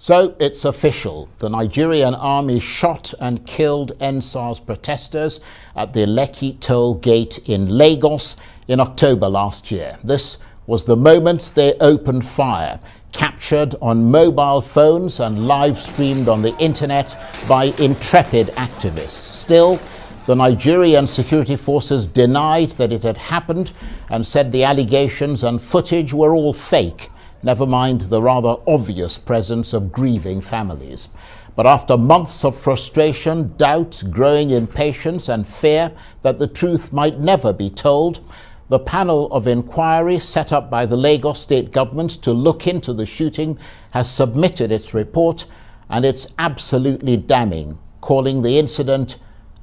So it's official. The Nigerian army shot and killed NSAS protesters at the Lekki toll gate in Lagos in October last year. This was the moment they opened fire, captured on mobile phones and live streamed on the internet by intrepid activists. Still, the Nigerian security forces denied that it had happened and said the allegations and footage were all fake. Never mind the rather obvious presence of grieving families. But after months of frustration, doubt, growing impatience and fear that the truth might never be told, the panel of inquiry set up by the Lagos state government to look into the shooting has submitted its report, and it's absolutely damning, calling the incident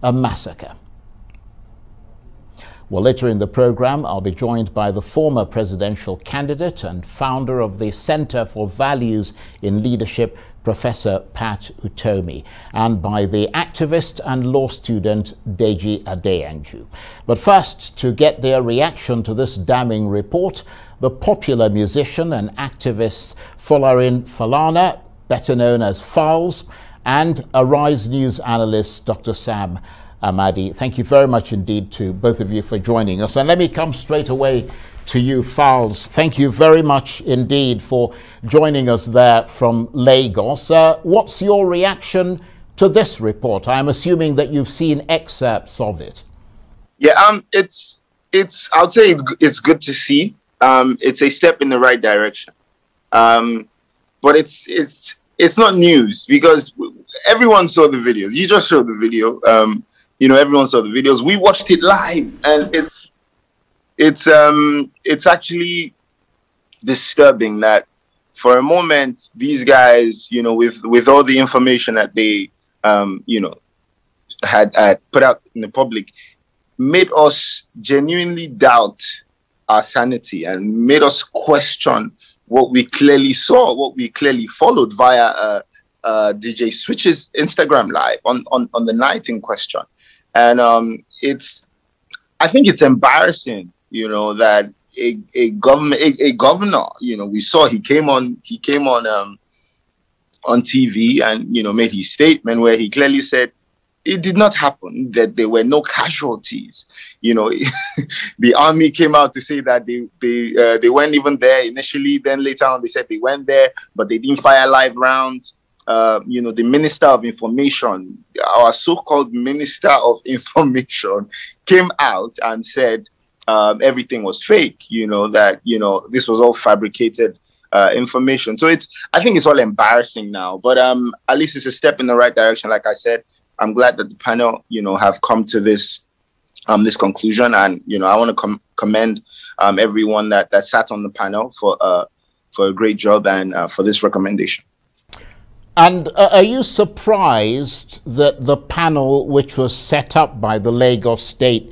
a massacre. Well, later in the program, I'll be joined by the former presidential candidate and founder of the Center for Values in Leadership, Professor Pat Utomi, and by the activist and law student Deji Adeyanju. But first, to get their reaction to this damning report, the popular musician and activist Folarin Falana, better known as Falz, and Arise News analyst Dr. Sam Amadi. Thank you very much indeed to both of you for joining us. And let me come straight away to you, Falz. Thank you very much indeed for joining us there from Lagos. What's your reaction to this report? I'm assuming that you've seen excerpts of it. Yeah, I'll say it's good to see. It's a step in the right direction. But it's not news because everyone saw the videos. You just showed the video. Everyone saw the videos. We watched it live, and it's actually disturbing that for a moment these guys, with all the information that they had put out in the public, made us genuinely doubt our sanity and made us question what we clearly saw, what we clearly followed via DJ Switch's Instagram live on the night in question. And I think it's embarrassing, that a governor, we saw he came on TV and made his statement where he clearly said it did not happen, that there were no casualties. The army came out to say that they weren't even there initially. Then later on they said they went there, but they didn't fire live rounds. The Minister of Information, our so-called Minister of Information, came out and said everything was fake, that, this was all fabricated information. So I think it's all embarrassing now, but at least it's a step in the right direction. Like I said, I'm glad that the panel, have come to this conclusion. And, I want to commend everyone that sat on the panel for a great job and for this recommendation. And are you surprised that the panel, which was set up by the Lagos state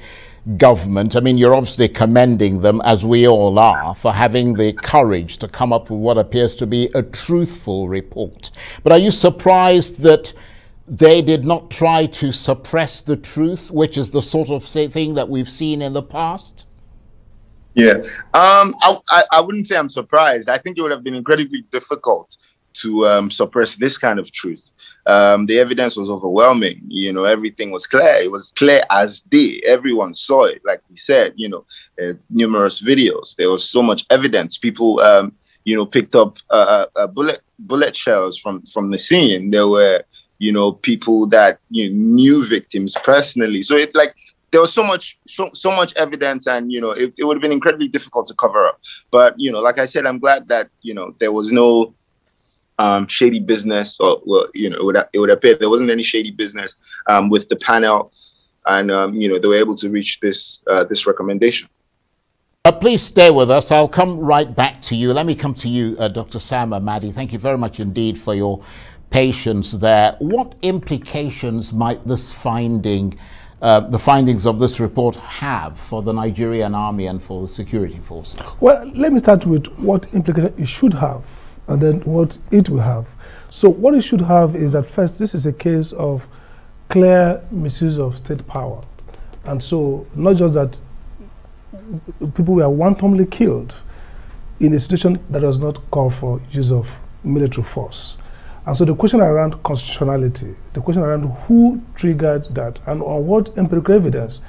government, I mean, you're obviously commending them, as we all are, for having the courage to come up with what appears to be a truthful report. But are you surprised that they did not try to suppress the truth, which is the sort of thing that we've seen in the past? Yeah, I wouldn't say I'm surprised. I think it would have been incredibly difficult to suppress this kind of truth. The evidence was overwhelming. Everything was clear. It was clear as day. Everyone saw it. Like we said, numerous videos. There was so much evidence. People, picked up bullet shells from the scene. There were, people that knew victims personally. So there was so much evidence, and it would have been incredibly difficult to cover up. But like I said, I'm glad that there was no shady business, or it would appear there wasn't any shady business with the panel, and they were able to reach this recommendation. Please stay with us. I'll come right back to you. Let me come to you, Dr. Sam Amadi. Thank you very much indeed for your patience there. What implications might this finding, the findings of this report, have for the Nigerian army and for the security forces? Well, let me start with what implication it should have, and then what it will have. So what it should have is that, first, this is a case of clear misuse of state power. And so not just that people were wantonly killed in a situation that does not call for use of military force. And so the question around constitutionality, the question around who triggered that, and on what empirical evidence,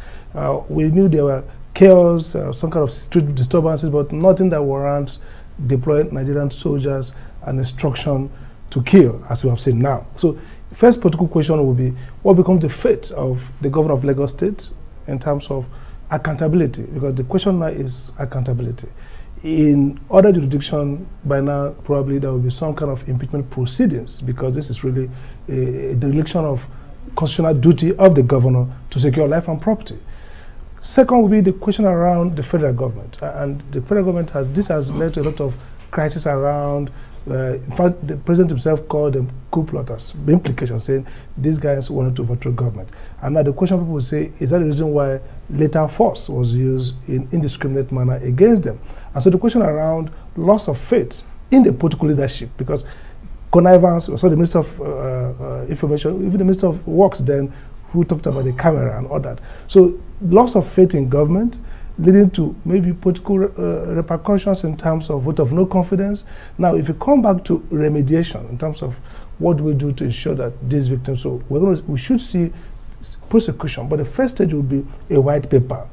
we knew there were chaos, some kind of street disturbances, but nothing that warrants deploying Nigerian soldiers and instruction to kill, as we have seen now. So first political question will be, what becomes the fate of the governor of Lagos State in terms of accountability? Because the question now is accountability. In other jurisdictions, by now, probably there will be some kind of impeachment proceedings, because this is really a dereliction of constitutional duty of the governor to secure life and property. Second will be the question around the federal government. And the federal government has led to a lot of crisis around, in fact, the president himself called them coup plotters, the implication saying these guys wanted to overthrow government. And now the question people will say, is that the reason why lethal force was used in indiscriminate manner against them? And so the question around loss of faith in the political leadership, because connivance, so the Minister of Information, even the Minister of Works then, who talked about the camera and all that. So loss of faith in government, leading to maybe political repercussions in terms of vote of no confidence. Now, if you come back to remediation in terms of what do we do to ensure that these victims, so we should see prosecution, but the first stage will be a white paper.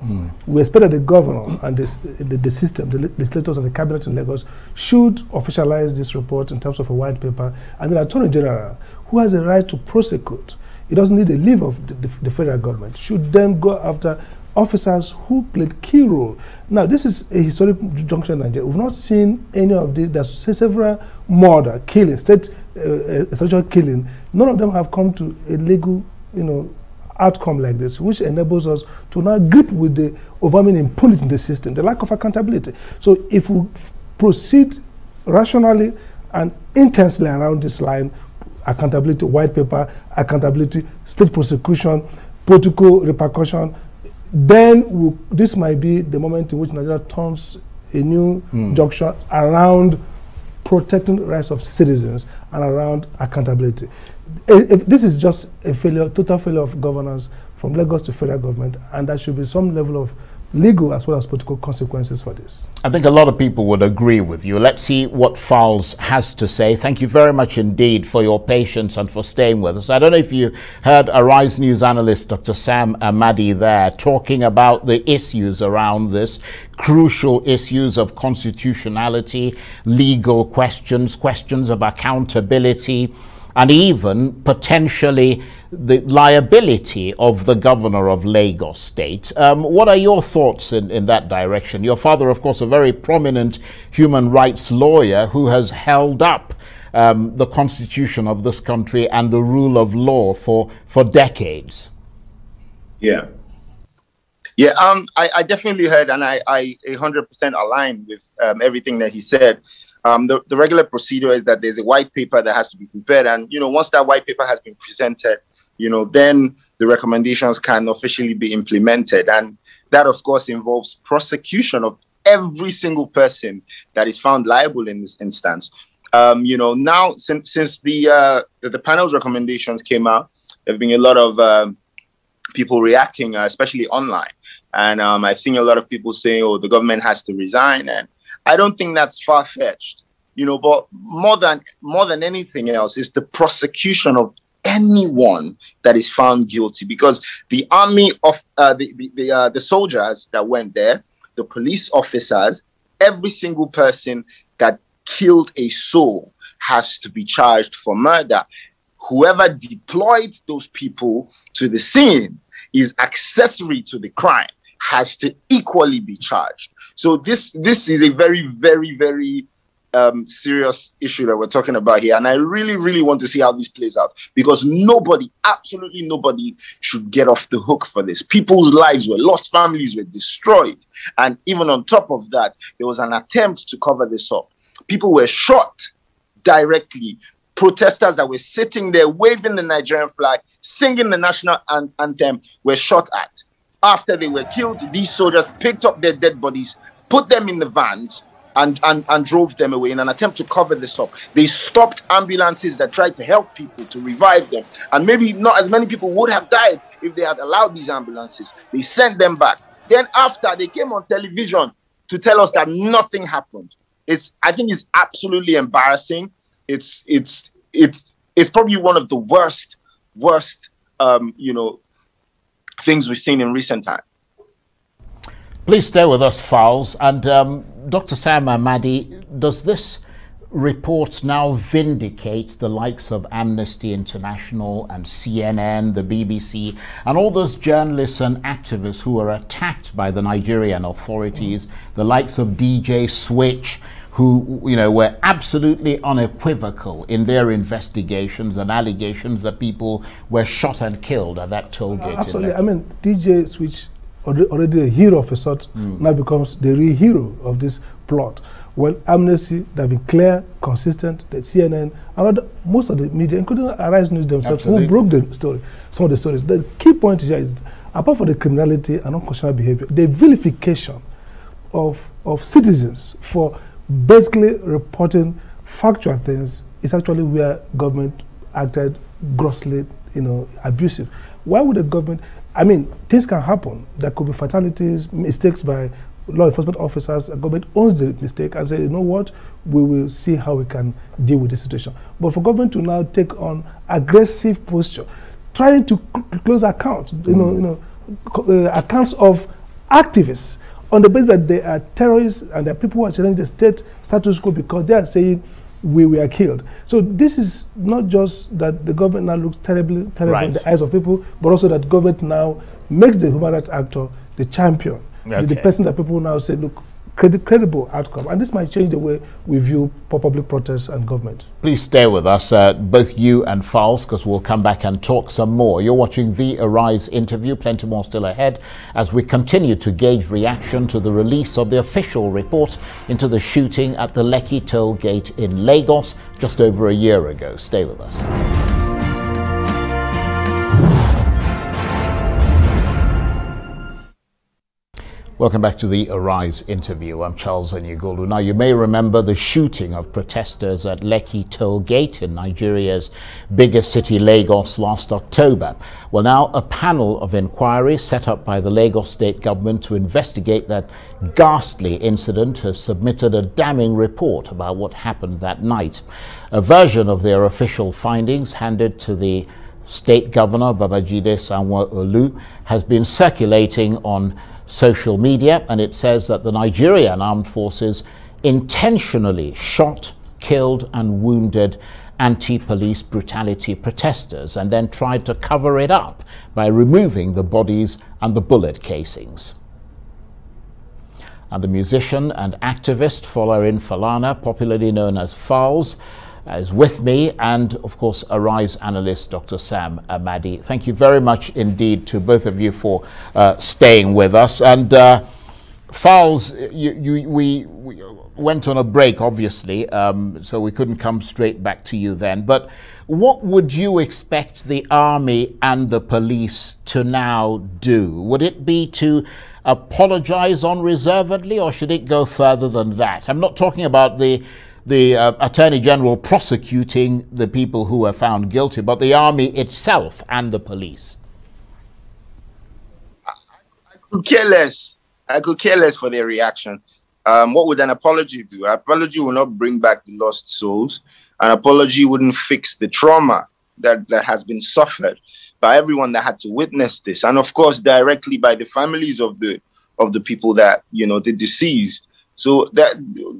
We expect that the governor and the system, the legislators and the cabinet in Lagos should officialize this report in terms of a white paper, and the Attorney General, who has a right to prosecute, it doesn't need a leave of the federal government, should then go after officers who played key role. Now, this is a historic junction in Nigeria. We've not seen any of these. There's several murder, killing, state killing. None of them have come to a legal, outcome like this, which enables us to now grip with the overwhelming impunity in the system, the lack of accountability. So if we proceed rationally and intensely around this line, accountability, white paper, accountability, state prosecution, political repercussion, then this might be the moment in which Nigeria turns a new junction around protecting the rights of citizens and around accountability. If this is just a failure, total failure of governance from Lagos to federal government, and there should be some level of legal as well as political consequences for this. I think a lot of people would agree with you. Let's see what Falz has to say. Thank you very much indeed for your patience and for staying with us. I don't know if you heard Arise News analyst Dr. Sam Amadi there talking about the issues around this, crucial issues of constitutionality, legal questions, questions of accountability, and even potentially the liability of the governor of Lagos State. What are your thoughts in that direction? Your father, of course, a very prominent human rights lawyer who has held up the constitution of this country and the rule of law for decades. Yeah. I definitely heard, and I 100% align with everything that he said. The regular procedure is that there's a white paper that has to be prepared, and once that white paper has been presented, then the recommendations can officially be implemented, and that of course involves prosecution of every single person that is found liable in this instance. Now since the panel's recommendations came out, there have been a lot of people reacting, especially online, and I've seen a lot of people saying, "Oh, the government has to resign," and I don't think that's far-fetched, but more than anything else is the prosecution of anyone that is found guilty, because the army of the soldiers that went there, the police officers, every single person that killed a soul has to be charged for murder. Whoever deployed those people to the scene is accessory to the crime, has to equally be charged. So this is a very, very, very serious issue that we're talking about here. And I really, really want to see how this plays out, because nobody, absolutely nobody, should get off the hook for this. People's lives were lost, families were destroyed. And even on top of that, there was an attempt to cover this up. People were shot directly. Protesters that were sitting there waving the Nigerian flag, singing the national anthem, were shot at. After they were killed, these soldiers picked up their dead bodies, put them in the vans, and drove them away in an attempt to cover this up. They stopped ambulances that tried to help people, to revive them. And maybe not as many people would have died if they had allowed these ambulances. They sent them back. Then after, they came on television to tell us that nothing happened. I think it's absolutely embarrassing. It's it's probably one of the worst, you know, things we've seen in recent time. Please stay with us, Falz. And Dr. Sam Amadi, does this report now vindicate the likes of Amnesty International and CNN, the BBC, and all those journalists and activists who were attacked by the Nigerian authorities, the likes of DJ Switch, who, you know, were absolutely unequivocal in their investigations and allegations that people were shot and killed at that toll gate? Absolutely. I mean, DJ Switch, already a hero of a sort, now becomes the real hero of this plot. Well, Amnesty, they've been clear, consistent, the CNN, and most of the media, including Arise News themselves, who broke the story, some of the stories. The key point here is, apart from the criminality and unconscionable behavior, the vilification of citizens for basically reporting factual things is actually where government acted grossly, you know, abusive. Why would the government, I mean, things can happen. There could be fatalities, mistakes by law enforcement officers. The government owns the mistake and say, you know what, we will see how we can deal with this situation. But for government to now take on aggressive posture, trying to close accounts, accounts of activists on the basis that they are terrorists and there are people who are challenging the state status quo because they are saying we were killed. So this is not just that the government now looks terrible in the eyes of people, but also that government now makes the human rights actor the champion. Okay. The person that people now say, look, credible outcome. And this might change the way we view public protests and government. Please stay with us, both you and Falz, because we'll come back and talk some more. You're watching the Arise interview. Plenty more still ahead as we continue to gauge reaction to the release of the official report into the shooting at the Lekki toll gate in Lagos just over a year ago. Stay with us. Welcome back to the Arise interview. I'm Charles Enyigolu. Now, you may remember the shooting of protesters at Lekki toll gate in Nigeria's biggest city, Lagos, last October. Well, now a panel of inquiry set up by the Lagos state government to investigate that ghastly incident has submitted a damning report about what happened that night. A version of their official findings handed to the state governor, Babajide Sanwo-Olu, has been circulating on social media, and it says that the Nigerian armed forces intentionally shot, killed and wounded anti-police brutality protesters and then tried to cover it up by removing the bodies and the bullet casings. And the musician and activist Folarin Falana, popularly known as Falz, is with me, and of course Arise analyst Dr. Sam Amadi. Thank you very much indeed to both of you for staying with us. And Falz, we went on a break, obviously, so we couldn't come straight back to you then. But what would you expect the army and the police to now do? Would it be to apologize unreservedly, or should it go further than that? I'm not talking about the Attorney General prosecuting the people who were found guilty, but the army itself and the police. I could care less. I could care less for their reaction. What would an apology do? An apology will not bring back the lost souls. An apology wouldn't fix the trauma that has been suffered by everyone that had to witness this, and of course directly by the families of the people that, you know, the deceased. So that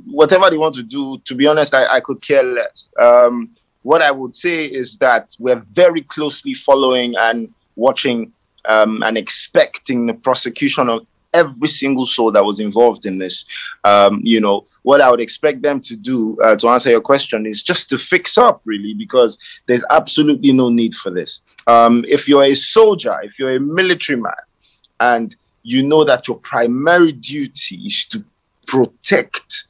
whatever they want to do, to be honest, I could care less. What I would say is that we're very closely following and watching and expecting the prosecution of every single soul that was involved in this. You know, what I would expect them to do, to answer your question, is just to fix up, really, because there's absolutely no need for this. If you're a soldier, if you're a military man, and you know that your primary duty is to protect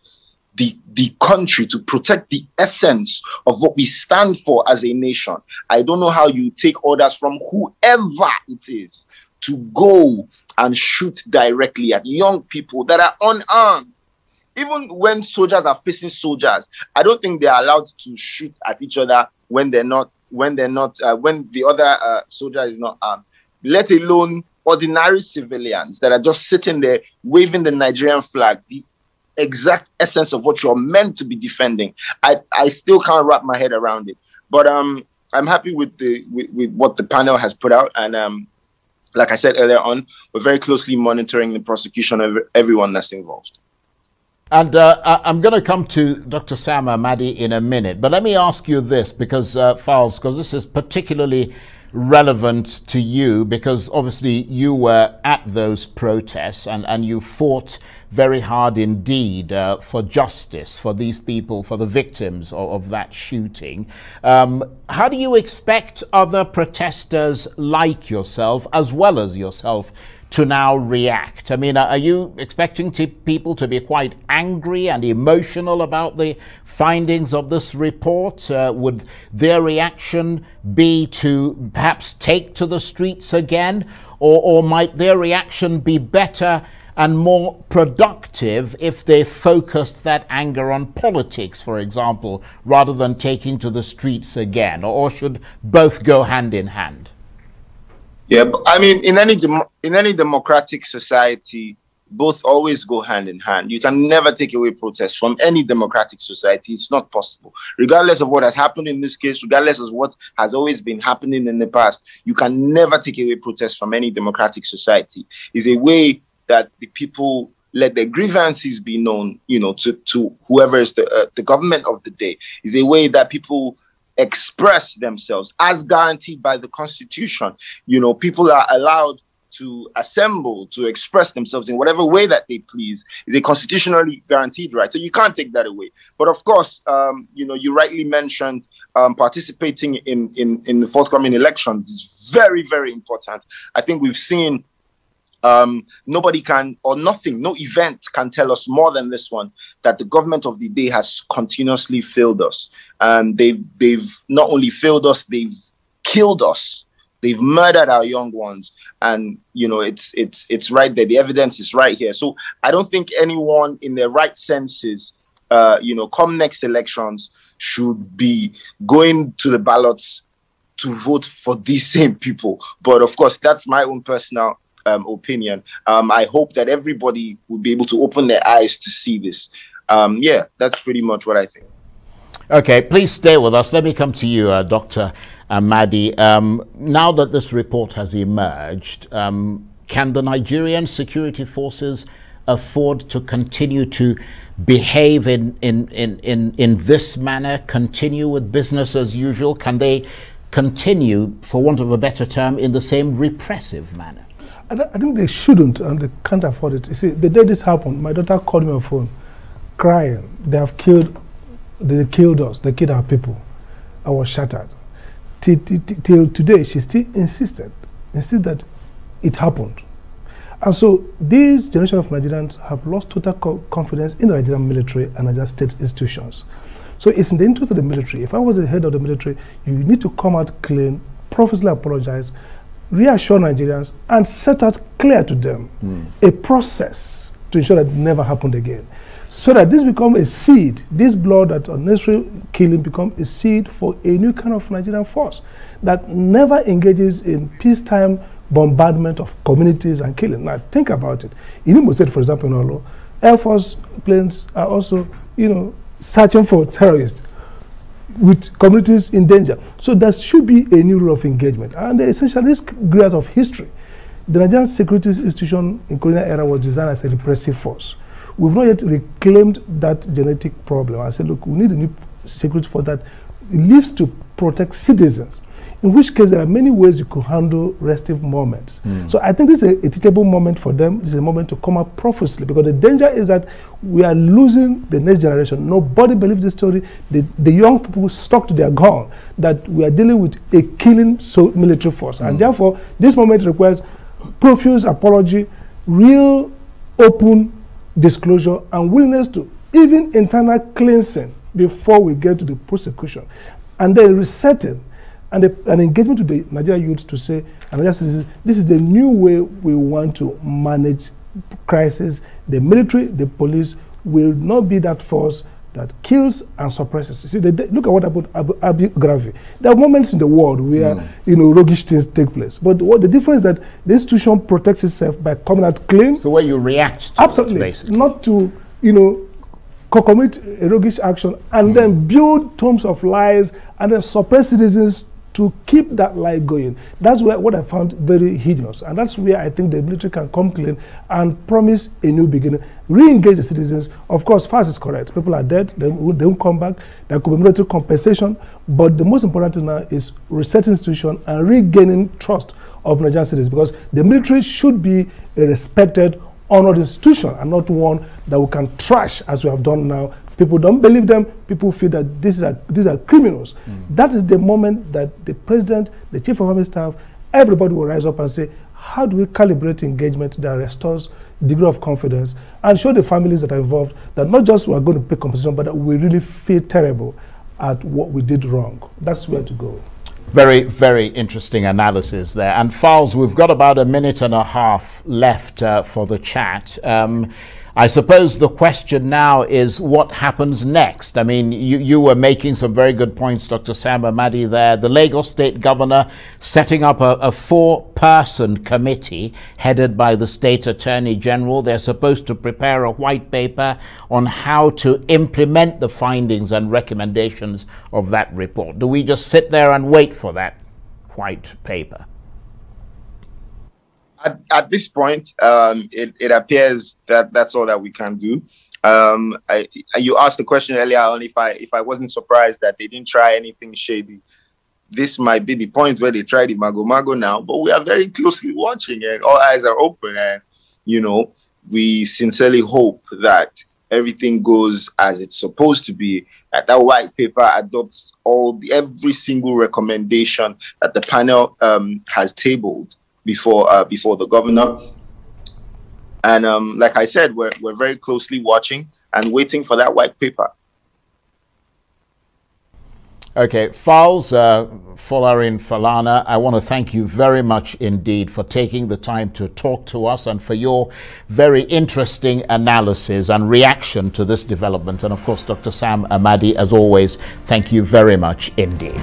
the country, to protect the essence of what we stand for as a nation, I don't know how you take orders from whoever it is to go and shoot directly at young people that are unarmed. Even when soldiers are facing soldiers, I don't think they're allowed to shoot at each other when the other soldier is not armed, let alone ordinary civilians that are just sitting there waving the Nigerian flag, the exact essence of what you're meant to be defending. I still can't wrap my head around it. But I'm happy with with what the panel has put out, and like I said earlier on, we're very closely monitoring the prosecution of everyone that's involved. And I'm going to come to Dr. Sam Amadi in a minute, but let me ask you this, because Falz, because this is particularly relevant to you, because obviously you were at those protests and you fought very hard indeed for justice for these people, for the victims of that shooting. How do you expect other protesters like yourself, as well as yourself, to now react? I mean, are you expecting people to be quite angry and emotional about the findings of this report? Would their reaction be to perhaps take to the streets again? Or might their reaction be better and more productive if they focused that anger on politics, for example, rather than taking to the streets again? Or should both go hand in hand? Yeah, but I mean, in any democratic society, both always go hand in hand. You can never take away protest from any democratic society. It's not possible. Regardless of what has happened in this case, regardless of what has always been happening in the past, you can never take away protest from any democratic society. It's a way that the people let their grievances be known, you know, to whoever is the government of the day. It's a way that people express themselves as guaranteed by the Constitution. You know, people are allowed to assemble, to express themselves in whatever way that they please. Is a constitutionally guaranteed right. So you can't take that away. But of course, you know, you rightly mentioned participating in the forthcoming elections is very, very important. I think we've seen nobody can, or nothing, no event can tell us more than this one, that the government of the day has continuously failed us. And they've not only failed us, they've killed us. They've murdered our young ones. And, you know, it's right there. The evidence is right here. So I don't think anyone in their right senses, you know, come next elections should be going to the ballots to vote for these same people. But of course, that's my own personal opinion. I hope that everybody will be able to open their eyes to see this. Yeah, that's pretty much what I think. Okay, please stay with us. Let me come to you, Dr. Amadi. Now that this report has emerged, can the Nigerian security forces afford to continue to behave in this manner, continue with business as usual? Can they continue, for want of a better term, in the same repressive manner? I think they shouldn't, and they can't afford it. You see, the day this happened, my daughter called me on the phone, crying. They killed us. They killed our people. I was shattered. Till today, she still insisted that it happened. And so this generation of Nigerians have lost total confidence in the Nigerian military and Nigerian state institutions. So it's in the interest of the military. If I was the head of the military, you need to come out clean, profusely apologize, reassure Nigerians, and set out clear to them a process to ensure that it never happened again. So that this becomes a seed, this blood, that unnecessary killing becomes a seed for a new kind of Nigerian force that never engages in peacetime bombardment of communities and killing. Now think about it. In Imo State, for example, in Olo, Air Force planes are also, you know, searching for terrorists with communities in danger. So there should be a new rule of engagement. And essentially, this grade of history, the Nigerian security institution in colonial era was designed as a repressive force. We've not yet reclaimed that genetic problem. I said, look, we need a new security force that lives to protect citizens, in which case there are many ways you could handle restive moments. So I think this is a teachable moment for them. This is a moment to come up profusely, because the danger is that we are losing the next generation. Nobody believes this story. The young people stuck to their gun, that we are dealing with a killing military force. And therefore, this moment requires profuse apology, real open disclosure, and willingness to even internal cleansing before we get to the prosecution. And then resetting and an engagement with the Nigerian youth to say, and this is the new way we want to manage crisis. The military, the police will not be that force that kills and suppresses. See, look at what happened Abu Ghraib. There are moments in the world where you know, roguish things take place. But what the difference is that the institution protects itself by coming out clean. So where you react to absolutely, it, basically. Not to, you know, commit a roguish action and then build tombs of lies and then suppress citizens to keep that lie going. That's where what I found very hideous, and that's where I think the military can come clean and promise a new beginning, re-engage the citizens. Of course, Falz is correct. People are dead. They won't come back. There could be military compensation, but the most important thing now is resetting institution and regaining trust of Nigerian citizens, because the military should be a respected, honored institution and not one that we can trash as we have done now. People don't believe them. People feel that these are criminals. That is the moment that the president, the chief of army staff, everybody will rise up and say, how do we calibrate engagement that restores degree of confidence and show the families that are involved that not just we are going to pay compensation, but that we really feel terrible at what we did wrong. That's where to go. Very, very interesting analysis there. And Falz, we've got about a minute and a half left for the chat. I suppose the question now is what happens next? I mean, you were making some very good points, Dr. Sam Amadi, there. The Lagos State Governor setting up a 4-person committee headed by the State Attorney General. They're supposed to prepare a white paper on how to implement the findings and recommendations of that report. Do we just sit there and wait for that white paper? At this point, it appears that that's all that we can do. You asked the question earlier on if I wasn't surprised that they didn't try anything shady. This might be the point where they try the mago now, but we are very closely watching and all eyes are open. And, you know, we sincerely hope that everything goes as it's supposed to be, that white paper adopts every single recommendation that the panel has tabled before the governor. And like I said, we're very closely watching and waiting for that white paper. Okay, Falz, Folarin Falana, I want to thank you very much indeed for taking the time to talk to us and for your very interesting analysis and reaction to this development. And of course, Dr. Sam Amadi, as always, thank you very much indeed.